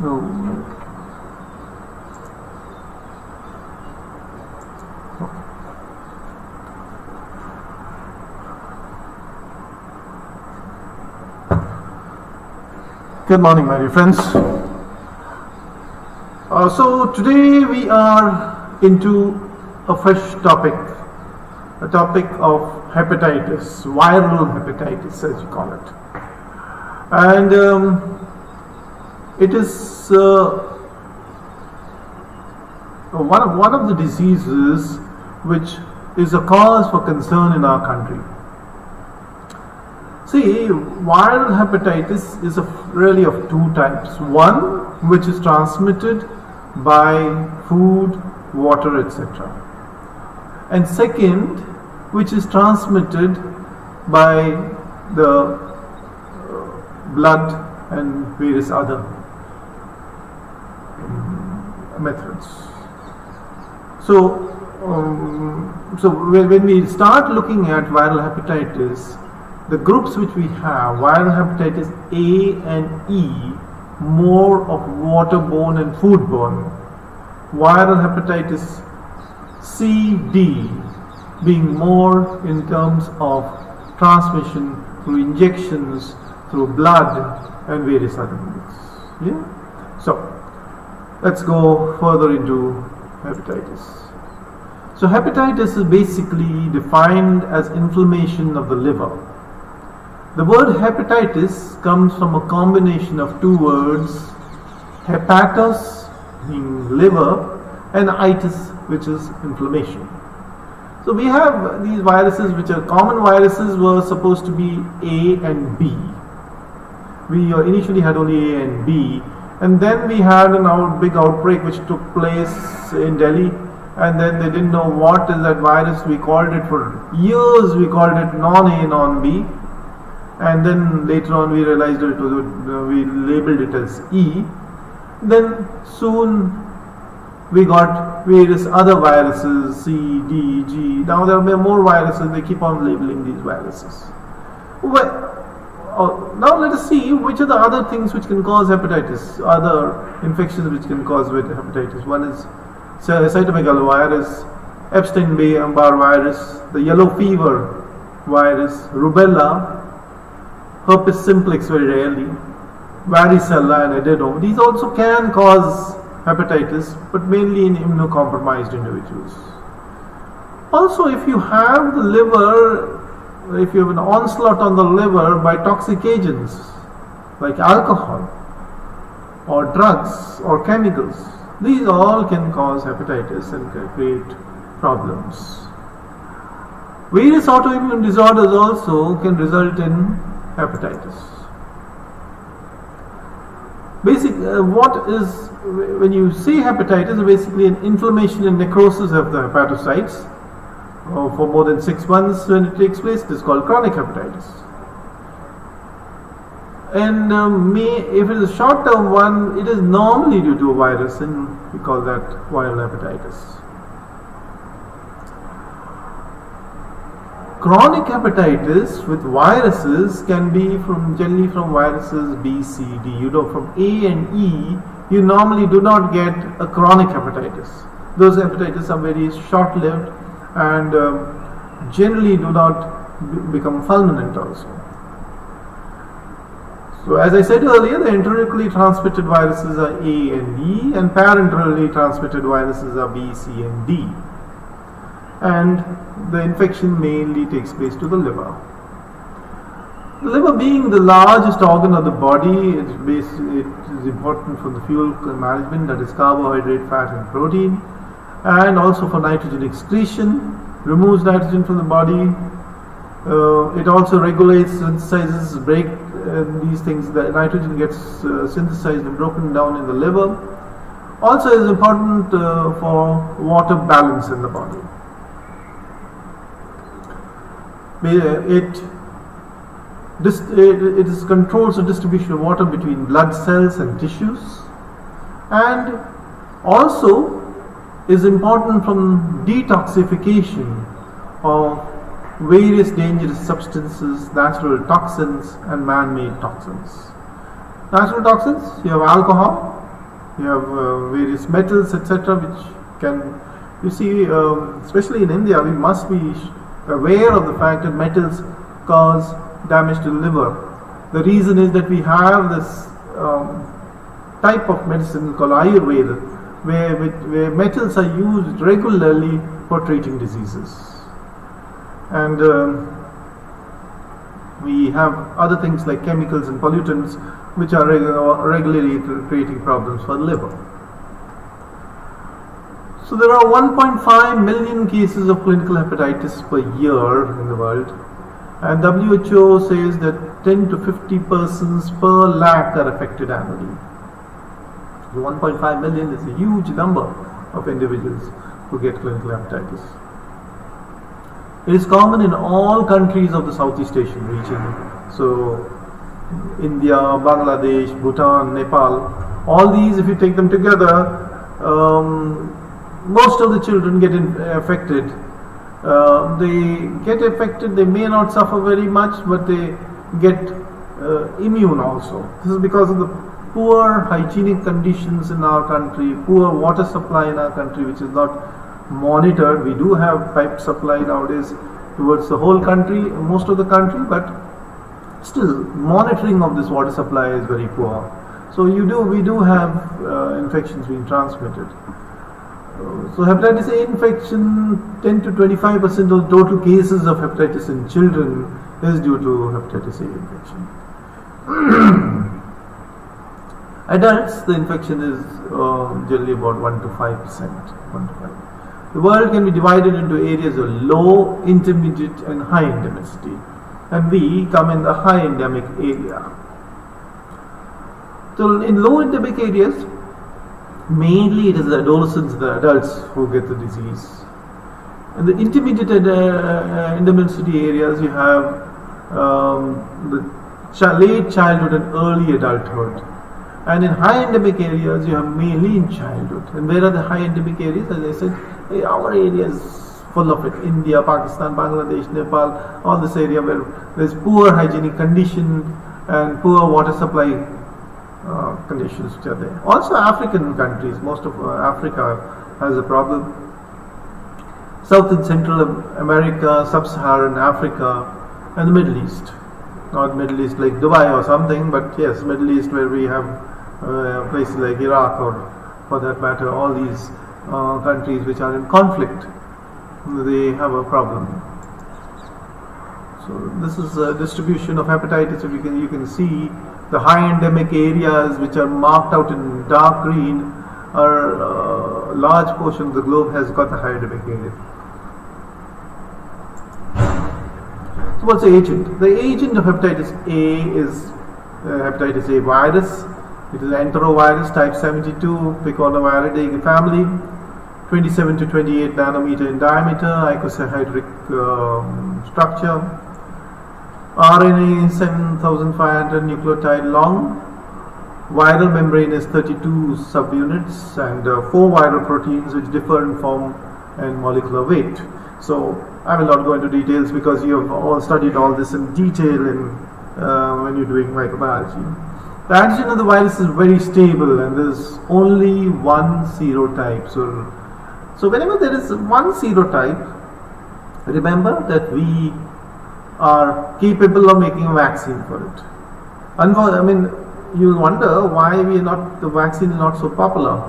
No. Good morning, my dear friends. So today we are into a fresh topic, a topic of hepatitis, viral hepatitis as you call it. And it is one of the diseases which is a cause for concern in our country. See, viral hepatitis is really of two types. One, which is transmitted by food, water, etc. And second, which is transmitted by the blood and various other methods. So when we start looking at viral hepatitis, the groups which we have, viral hepatitis A and E, more of waterborne and foodborne. Viral hepatitis C, D being more in terms of transmission through injections, through blood and various other means. Yeah? So, let's go further into hepatitis. So, hepatitis is basically defined as inflammation of the liver. The word hepatitis comes from a combination of two words, hepatos, meaning liver, and itis, which is inflammation. So we have these viruses, which are common viruses, were supposed to be A and B. We initially had only A and B, and then we had a big outbreak which took place in Delhi, and then they didn't know what is that virus. We called it for years, we called it non-A, non-B. And then later on we realized it was, we labeled it as E. Then soon we got various other viruses, C, D, G. Now there are more viruses, they keep on labeling these viruses. Well, now let us see which are the other things which can cause hepatitis, other infections which can cause hepatitis. One is cytomegalovirus, Epstein-Barr virus, the yellow fever virus, rubella, herpes simplex very rarely, varicella and adeno. These also can cause hepatitis, but mainly in immunocompromised individuals. Also, if you have the liver, if you have an onslaught on the liver by toxic agents like alcohol or drugs or chemicals, these all can cause hepatitis and can create problems. Various autoimmune disorders also can result in hepatitis. When you say hepatitis, basically an inflammation and necrosis of the hepatocytes for more than 6 months when it takes place. It is called chronic hepatitis. And if it is a short-term one, it is normally due to a virus, and we call that viral hepatitis. Chronic hepatitis with viruses can be generally from viruses B, C, D. From A and E, you normally do not get a chronic hepatitis. Those hepatitis are very short-lived and generally do not become fulminant also. So as I said earlier, the enterically transmitted viruses are A and E, and parenterally transmitted viruses are B, C, and D. And the infection mainly takes place to the liver. The liver being the largest organ of the body, it is important for the fuel management, that is carbohydrate, fat and protein, and also for nitrogen excretion, removes nitrogen from the body. It also regulates, synthesizes, these things. The nitrogen gets synthesized and broken down in the liver. Also is important for water balance in the body. It controls the distribution of water between blood cells and tissues, and also is important from detoxification of various dangerous substances, natural toxins and man-made toxins. Natural toxins, you have alcohol, You have various metals, etc., which can, you see, especially in India, we must be aware of the fact that metals cause damage to the liver. The reason is that we have this type of medicine called Ayurveda, where metals are used regularly for treating diseases. And we have other things like chemicals and pollutants which are regularly creating problems for the liver. So there are 1.5 million cases of clinical hepatitis per year in the world, and WHO says that 10 to 50 persons per lakh are affected annually. So 1.5 million is a huge number of individuals who get clinical hepatitis. It is common in all countries of the Southeast Asian region. So India, Bangladesh, Bhutan, Nepal, all these, if you take them together, most of the children get affected. They get affected, they may not suffer very much, but they get immune also. This is because of the poor hygienic conditions in our country, poor water supply in our country, which is not monitored. We do have pipe supply nowadays towards the whole country, most of the country, but still monitoring of this water supply is very poor. So we do have infections being transmitted. So hepatitis A infection, 10 to 25% of total cases of hepatitis in children is due to hepatitis A infection. Adults, the infection is generally about 1 to 5%. The world can be divided into areas of low, intermediate and high endemicity, and we come in the high endemic area. So in low endemic areas, mainly it is the adolescents, the adults who get the disease. In the intermediate endemicity areas, you have the late childhood and early adulthood. And in high endemic areas, you have mainly in childhood. And where are the high endemic areas? As I said, our area is full of it. India, Pakistan, Bangladesh, Nepal, all this area where there's poor hygienic condition and poor water supply conditions which are there. Also African countries, most of Africa has a problem. South and Central America, Sub-Saharan Africa, and the Middle East. Not Middle East like Dubai or something, but yes, Middle East where we have places like Iraq, or for that matter all these countries which are in conflict, they have a problem. So this is a distribution of hepatitis. If you can see the high endemic areas which are marked out in dark green are a large portion of the globe has got the high endemic area. So what's the agent? The agent of hepatitis A is hepatitis A virus. It is enterovirus type 72, picornaviridae family, 27 to 28 nanometer in diameter, icosahedric structure. RNA is 7,500 nucleotide long. Viral membrane is 32 subunits and 4 viral proteins which differ in form and molecular weight. So I will not go into details because you have all studied all this in detail when you're doing microbiology. The antigen of the virus is very stable and there is only one serotype. So whenever there is one serotype, remember that we are capable of making a vaccine for it. I mean, you'll wonder why the vaccine is not so popular.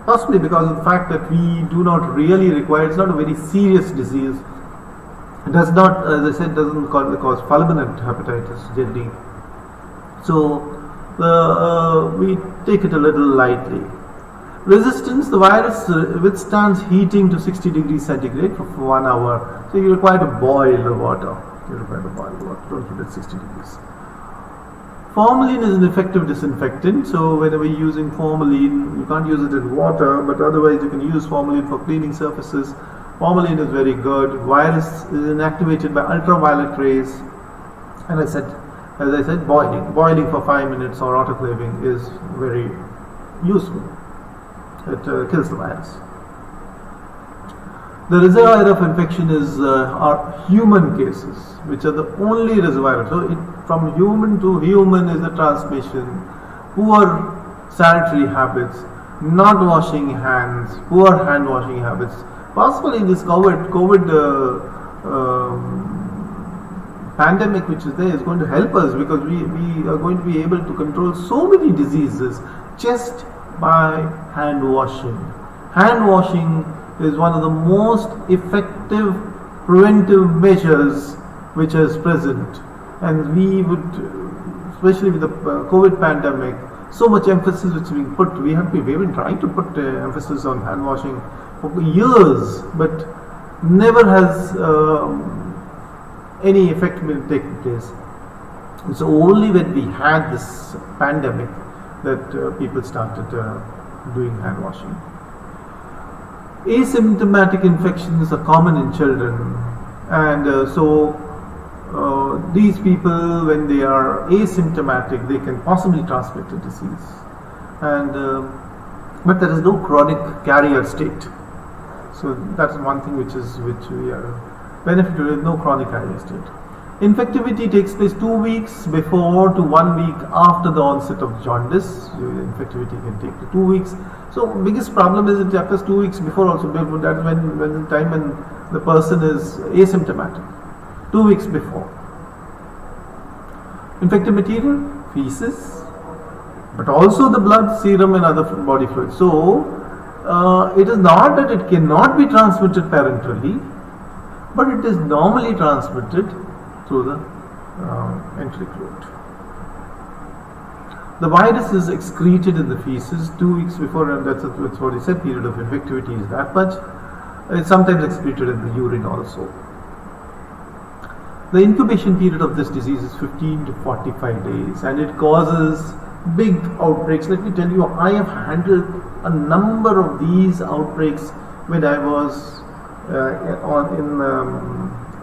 Possibly because of the fact that we do not really require, it's not a very serious disease. It does not, as I said, doesn't cause fulminant hepatitis generally. So we take it a little lightly. Resistance, the virus withstands heating to 60 degrees centigrade for 1 hour. So you require to boil the water. Don't put it at 60 degrees. Formalin is an effective disinfectant. So whenever you're using formalin, you can't use it in water, but otherwise you can use formalin for cleaning surfaces. Formalin is very good. Virus is inactivated by ultraviolet rays. And as I said, boiling for 5 minutes or autoclaving is very useful. It kills the virus. The reservoir of infection are human cases, which are the only reservoir. So from human to human is the transmission. Poor sanitary habits, not washing hands, poor hand washing habits. Possibly this COVID pandemic which is there is going to help us, because we are going to be able to control so many diseases just by hand washing. Hand washing is one of the most effective preventive measures which is present, and we would, especially with the COVID pandemic, so much emphasis which is being put. We've been trying to put emphasis on hand washing for years, but never has any effect been taking place. It's only when we had this pandemic that people started doing hand washing. Asymptomatic infections are common in children, and so these people, when they are asymptomatic, they can possibly transmit the disease, and but there is no chronic carrier state. So that's one thing which we are benefited with, no chronic carrier state. Infectivity takes place 2 weeks before to 1 week after the onset of jaundice. Infectivity can take 2 weeks. So biggest problem is it happens 2 weeks before also. That's when the time when the person is asymptomatic. 2 weeks before. Infected material, feces, but also the blood, serum and other body fluids. So it is not that it cannot be transmitted parenterally, but it is normally transmitted through the enteric fluid. The virus is excreted in the feces 2 weeks before, and that's what he said, period of infectivity is that much. It's sometimes excreted in the urine also. The incubation period of this disease is 15 to 45 days, and it causes big outbreaks. Let me tell you, I have handled a number of these outbreaks when I was in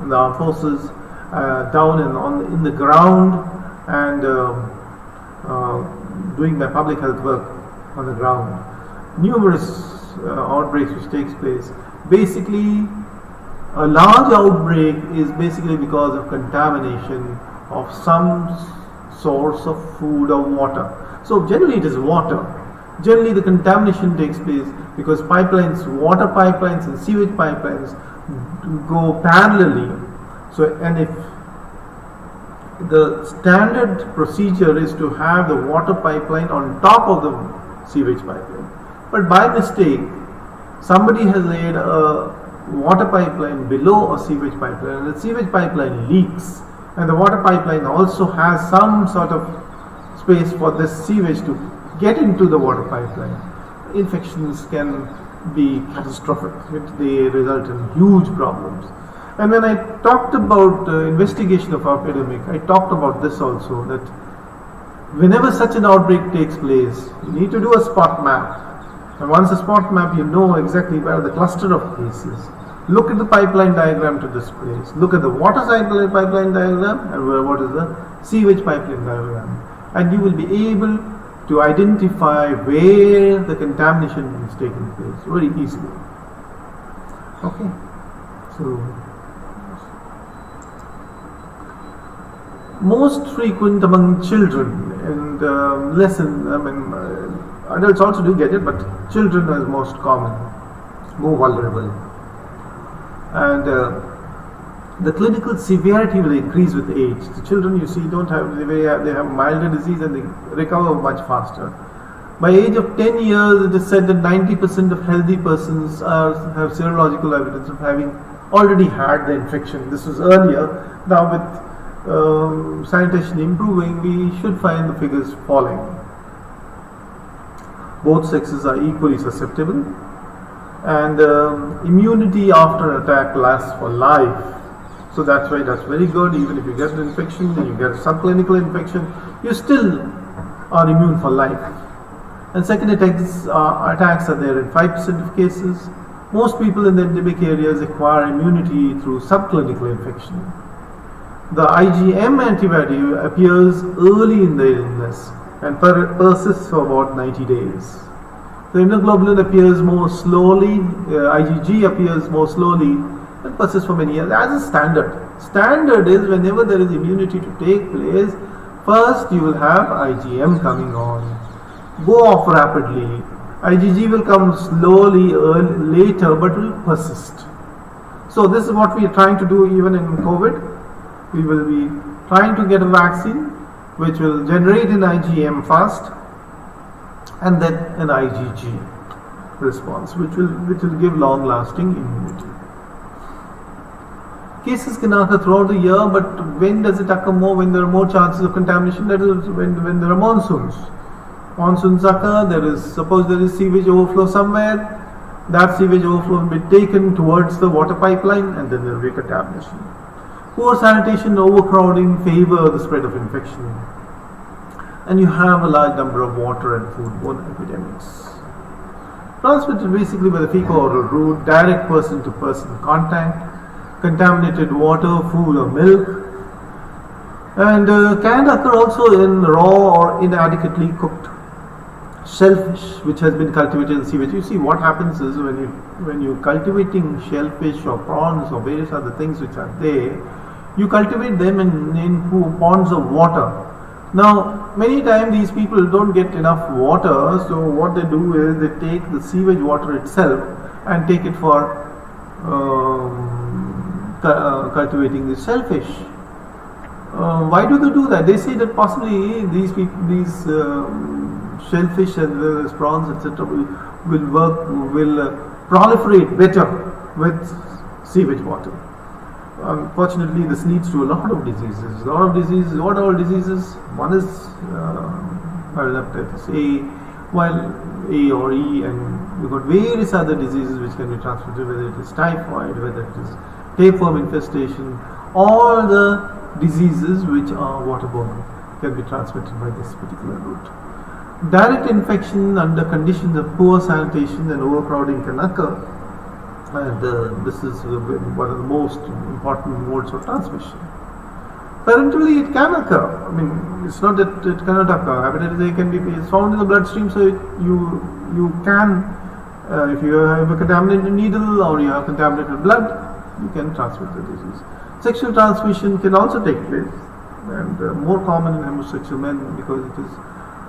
the armed forces, down in the ground, and doing my public health work on the ground. Numerous outbreaks which takes place. Basically, a large outbreak is basically because of contamination of some source of food or water. So generally it is water. Generally the contamination takes place because pipelines, water pipelines and sewage pipelines go parallelly. So, and if the standard procedure is to have the water pipeline on top of the sewage pipeline, but by mistake somebody has laid a water pipeline below a sewage pipeline, and the sewage pipeline leaks, and the water pipeline also has some sort of space for this sewage to get into the water pipeline. Infections can be catastrophic. They result in huge problems. And when I talked about investigation of epidemic, I talked about this also, that whenever such an outbreak takes place, you need to do a spot map. And once a spot map, you know exactly where the cluster of cases. Look at the pipeline diagram to this place. Look at the water cycle pipeline diagram and what is the sewage pipeline diagram. And you will be able to identify where the contamination is taking place very easily. Okay. So, most frequent among children, and adults also do get it, but children are most common, more vulnerable. And the clinical severity will increase with age. The children, you see, they have milder disease and they recover much faster. By age of 10 years, it is said that 90% of healthy persons have serological evidence of having already had the infection. This was earlier. Now with sanitation improving, we should find the figures falling. Both sexes are equally susceptible, and immunity after an attack lasts for life. So that's why that's very good. Even if you get an infection and you get a subclinical infection, you still are immune for life. And second attacks are there in 5% of cases. Most people in the endemic areas acquire immunity through subclinical infection. The IgM antibody appears early in the illness and persists for about 90 days. The immunoglobulin appears more slowly, IgG appears more slowly and persists for many years. As a standard. Standard is whenever there is immunity to take place, first you will have IgM coming on. go off rapidly. IgG will come slowly later, but will persist. So this is what we are trying to do even in COVID. We will be trying to get a vaccine which will generate an IgM fast and then an IgG response, which will give long-lasting immunity. Cases can occur throughout the year, but when does it occur more? When there are more chances of contamination. That is when there are monsoons. Monsoons occur. Suppose there is sewage overflow somewhere. That sewage overflow will be taken towards the water pipeline, and then there will be contamination. Poor sanitation, overcrowding favor the spread of infection, and you have a large number of water and foodborne epidemics. Transmitted basically by the fecal-oral route, direct person-to-person contact, contaminated water, food or milk, and can occur also in raw or inadequately cooked shellfish which has been cultivated in sewage. You see, what happens is when you're cultivating shellfish or prawns or various other things which are there, you cultivate them in ponds of water. Now, many times these people don't get enough water, so what they do is they take the sewage water itself and take it for cultivating the shellfish. Why do they do that? They say that possibly these shellfish and the prawns, etc., will proliferate better with sewage water. Unfortunately, this leads to a lot of diseases. What are all diseases? One is Hepatitis A, while A or E, and we've got various other diseases which can be transmitted, whether it is typhoid, whether it is tapeworm infestation. All the diseases which are waterborne can be transmitted by this particular route. Direct infection under conditions of poor sanitation and overcrowding can occur, and this is one of the most important modes of transmission. Parentally, it can occur. I mean, it's not that it cannot occur. Hepatitis A can be found in the bloodstream, so you can, if you have a contaminated needle or you have contaminated blood, you can transmit the disease. Sexual transmission can also take place, and more common in homosexual men because it is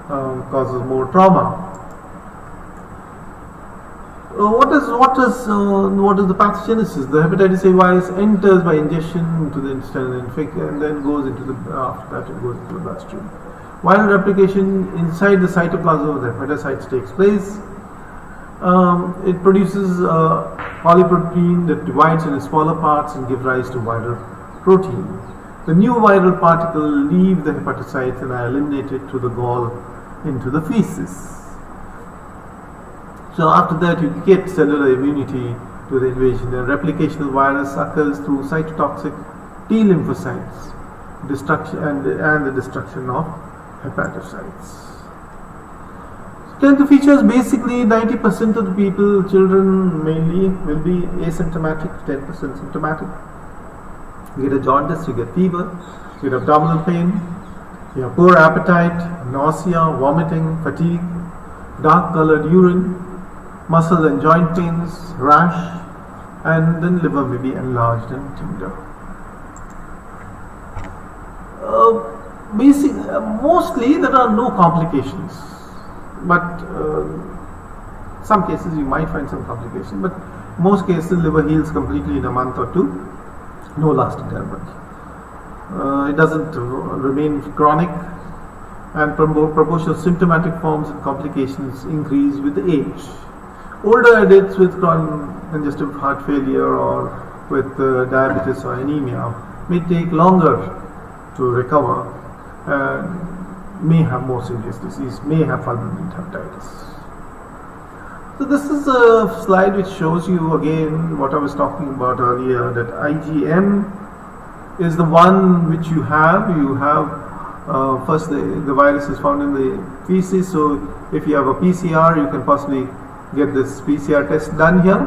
causes more trauma. What is the pathogenesis? The hepatitis A virus enters by ingestion into the intestinal infection and then goes into after that it goes into the bloodstream. Viral replication inside the cytoplasm of the hepatocytes takes place. It produces polyprotein that divides into smaller parts and gives rise to viral protein. The new viral particles leave the hepatocytes and are eliminated through the gall into the feces. So after that you get cellular immunity to the invasion. The replication of the virus occurs through cytotoxic T lymphocytes destruction and the destruction of hepatocytes. Clinical features: basically 90% of the people, children mainly, will be asymptomatic, 10% symptomatic. You get a jaundice, you get fever, you get abdominal pain, you have poor appetite, nausea, vomiting, fatigue, dark colored urine, muscle and joint pains, rash, and then liver may be enlarged and tender. Mostly there are no complications, but some cases you might find some complications, but most cases liver heals completely in a month or two, no lasting damage. It doesn't remain chronic, and proportion of symptomatic forms and complications increase with age. Older adults with congestive heart failure or with diabetes or anemia may take longer to recover and may have more serious disease, may have fulminant hepatitis. So this is a slide which shows you again what I was talking about earlier, that IgM is the one which you have. First the virus is found in the feces, so if you have a PCR you can possibly get this PCR test done here,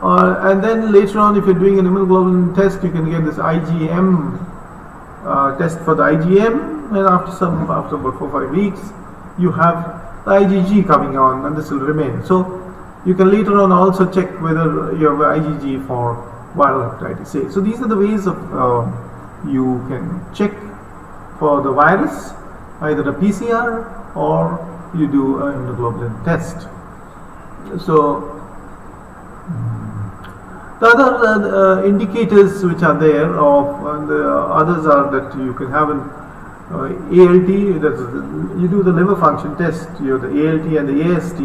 and then later on if you're doing an immunoglobulin test you can get this IgM test for the IgM, and after about 4-5 weeks you have the IgG coming on, and this will remain. So you can later on also check whether you have IgG for viral hepatitis A. So these are the ways of you can check for the virus, either a PCR or you do an immunoglobulin test. So the other indicators which are there of the others are that you can have an ALT, you do the liver function test, you have the ALT and the AST,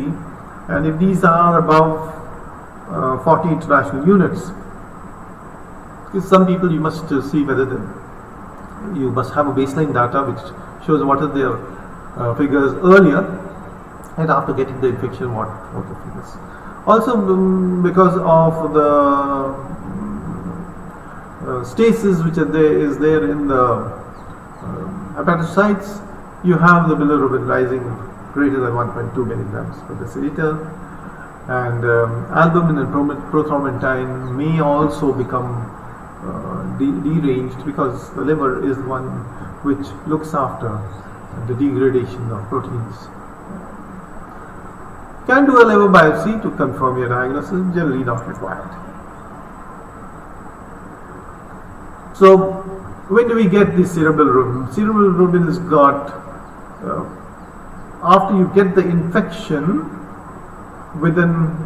and if these are above 40 international units, because some people you must see whether you must have a baseline data which shows what are their figures earlier and after getting the infection, what the figures. Also, because of the stasis which is there in the hepatocytes, you have the bilirubin rising greater than 1.2 milligrams per deciliter, and albumin and prothrombin may also become deranged, because the liver is the one which looks after the degradation of proteins. Can do a liver biopsy to confirm your diagnosis, generally not required. So, when do we get the cerebral bilirubin is got after you get the infection. Within,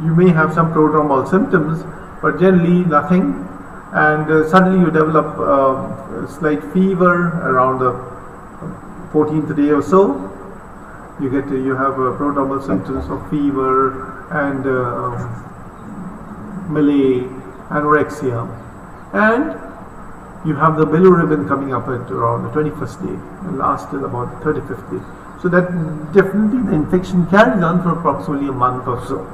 you may have some prodromal symptoms, but generally nothing, and suddenly you develop a slight fever around the 14th day or so. You have prodromal symptoms of fever and malaise, anorexia, and you have the bilirubin coming up at around the 21st day and lasts till about the 35th day. So that definitely the infection carries on for approximately a month or so.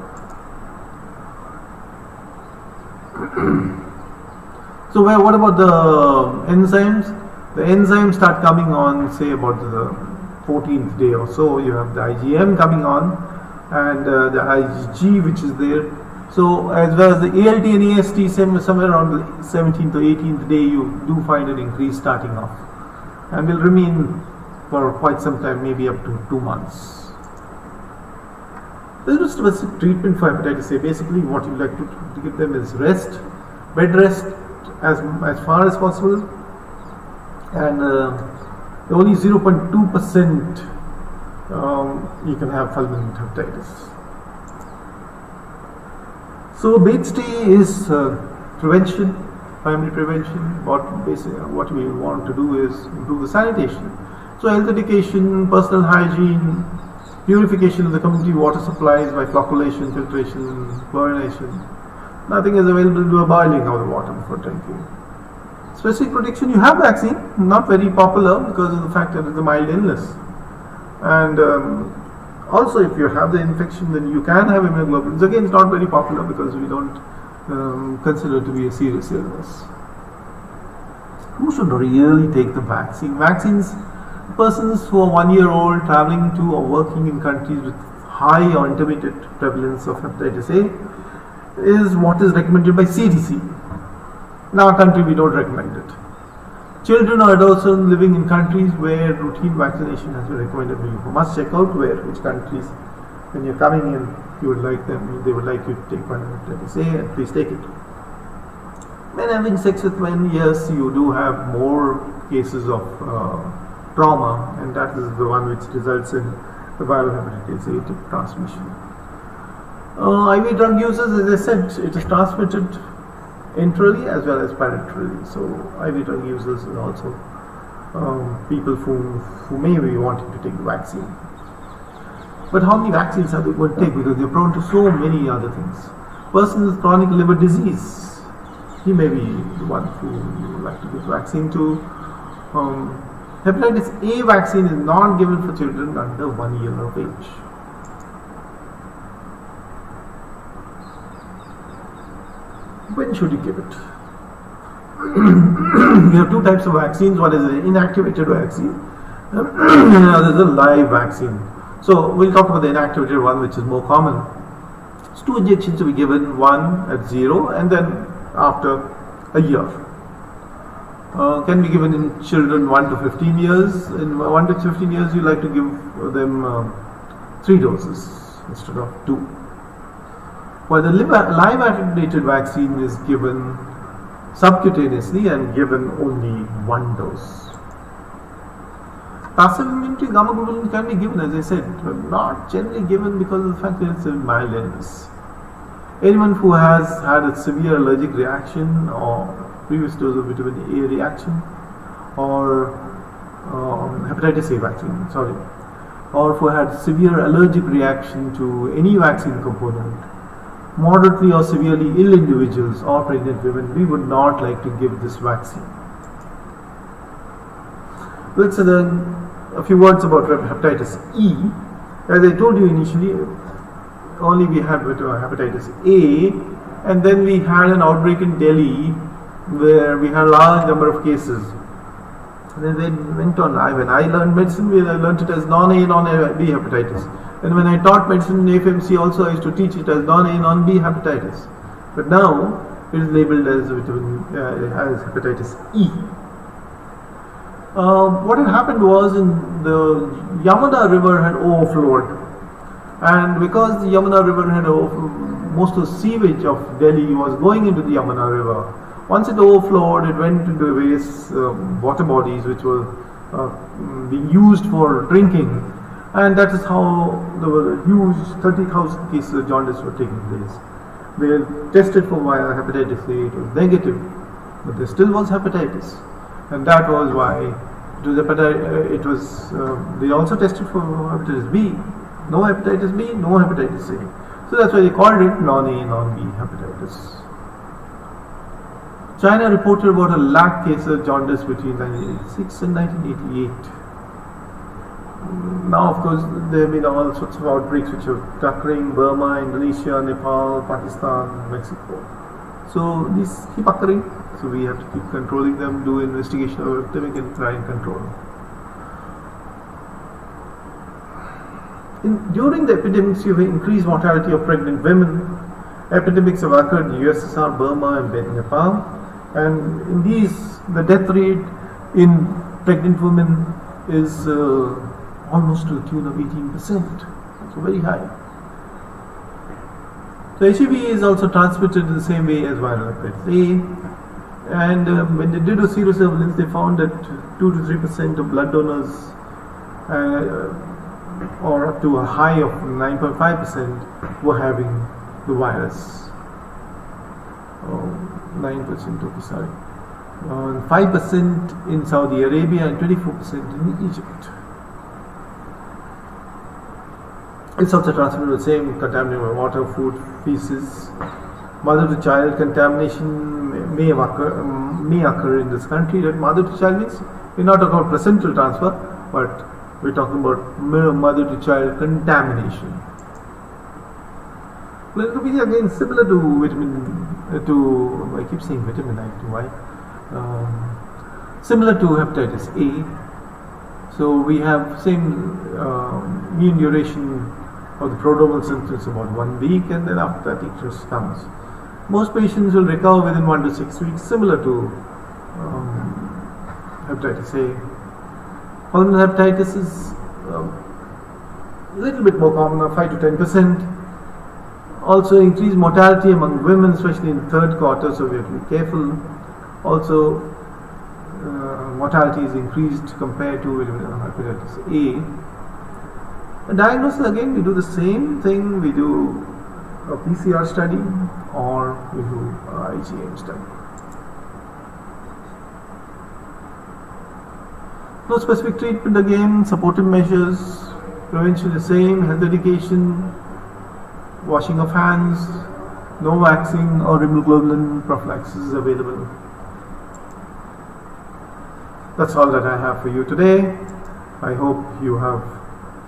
So what about the enzymes? The enzymes start coming on, say about the 14th day or so. You have the IgM coming on and the IgG which is there. So as well as the ALT and AST, somewhere around the 17th or 18th day, you do find an increase starting off, and will remain for quite some time, maybe up to 2 months. There is a specific treatment for hepatitis A. Basically, what you like to give them is rest, bed rest as far as possible, and only 0.2% you can have fulminant hepatitis. So mainstay is prevention, primary prevention. What we want to do is improve the sanitation. So health education, personal hygiene, purification of the community water supplies by flocculation, filtration, chlorination. Nothing is available to do a boiling of the water before drinking. Specific protection, you have vaccine, not very popular because of the fact that it's a mild illness. And also if you have the infection, then you can have immunoglobulins. Again, it's not very popular because we don't consider it to be a serious illness. Who should really take the vaccine? Vaccines, persons who are 1 year old, traveling to or working in countries with high or intermediate prevalence of hepatitis A is what is recommended by CDC. In our country, we don't recommend it. Children or adults living in countries where routine vaccination has been recommended, you must check out which countries, when you're coming in, they would like you to take one hepatitis A, and please take it. Men having sex with men, yes, you do have more cases of trauma, and that is the one which results in the viral hepatitis A transmission. IV drug users, as I said, it is transmitted intrally as well as parenterally. So IV drug users are also people who may be wanting to take the vaccine. But how many vaccines are they going to take? Because they're prone to so many other things. Person with chronic liver disease, he may be the one who you would like to give vaccine to. Hepatitis A vaccine is not given for children under 1 year of age. When should you give it? We have two types of vaccines. One is an inactivated vaccine, and another is a live vaccine. So we'll talk about the inactivated one, which is more common. It's 2 injections to be given, one at 0 and then after a year. Can be given in children 1 to 15 years. In 1 to 15 years, you like to give them 3 doses instead of 2. While the live attenuated vaccine is given subcutaneously and given only 1 dose. Passive immunity, gamma globulin can be given, as I said, but not generally given because of the fact that it's a mild illness. Anyone who has had a severe allergic reaction or previous dose of vitamin A reaction or hepatitis A vaccine, or who had severe allergic reaction to any vaccine component, moderately or severely ill individuals or pregnant women, we would not like to give this vaccine. Let's then a few words about hepatitis E. As I told you initially, only we had hepatitis A, and then we had an outbreak in Delhi where we had a large number of cases. And then they went on. When I learned medicine, I learned it as non-A, non-B hepatitis. And when I taught medicine in FMC also, I used to teach it as non-A, non-B hepatitis. But now it is labeled as hepatitis E. What had happened was the Yamuna River had overflowed, and because the Yamuna River had overflowed, most of the sewage of Delhi was going into the Yamuna River. Once it overflowed, it went into various water bodies which were being used for drinking, and that is how there were huge 30,000 cases of jaundice were taking place. They tested for hepatitis A, it was negative, but there still was hepatitis. And that was why they also tested for hepatitis B. No hepatitis B, no hepatitis A. So that's why they called it non-A, non-B hepatitis. China reported about 1 lakh cases of jaundice between 1986 and 1988. Now, of course, there have been all sorts of outbreaks which are occurring: Burma, Indonesia, Nepal, Pakistan, Mexico. So these keep occurring. So we have to keep controlling them, do investigation of epidemic and try and control them. During the epidemics, you have increased mortality of pregnant women. Epidemics have occurred in USSR, Burma and Nepal. And in these, the death rate in pregnant women is almost to the tune of 18%. So very high. So HIV is also transmitted in the same way as viral hepatitis A. And when they did a serosurveillance, they found that 2 to 3% of blood donors, or up to a high of 9.5%, were having the virus. 9%, okay, sorry. 5% in Saudi Arabia and 24% in Egypt. It's also transmitted with the same contaminated water, food, feces. Mother to child contamination may occur in this country. That mother to child means we're not talking about placental transfer, but we're talking about mother to child contamination. Well, it could be again similar to I keep saying vitamin, I to why. Similar to hepatitis A. So we have same mean duration of the prodromal symptoms about 1 week, and then after that it just comes. Most patients will recover within 1 to 6 weeks, similar to hepatitis A. Pulmonary hepatitis is a little bit more common, 5 to 10%. Also increased mortality among women, especially in the third quarter, so we have to be careful. Also, mortality is increased compared to hepatitis A. And diagnosis, again, we do the same thing. We do a PCR study or we do an IgM study. No specific treatment again, supportive measures, prevention the same, health education, washing of hands, no vaccine or immunoglobulin prophylaxis is available. That's all that I have for you today. I hope you have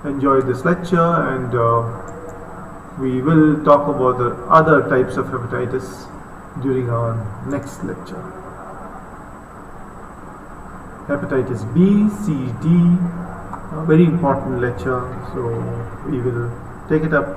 enjoyed this lecture, and we will talk about the other types of hepatitis during our next lecture. Hepatitis B, C, D, a very important lecture, so we will take it up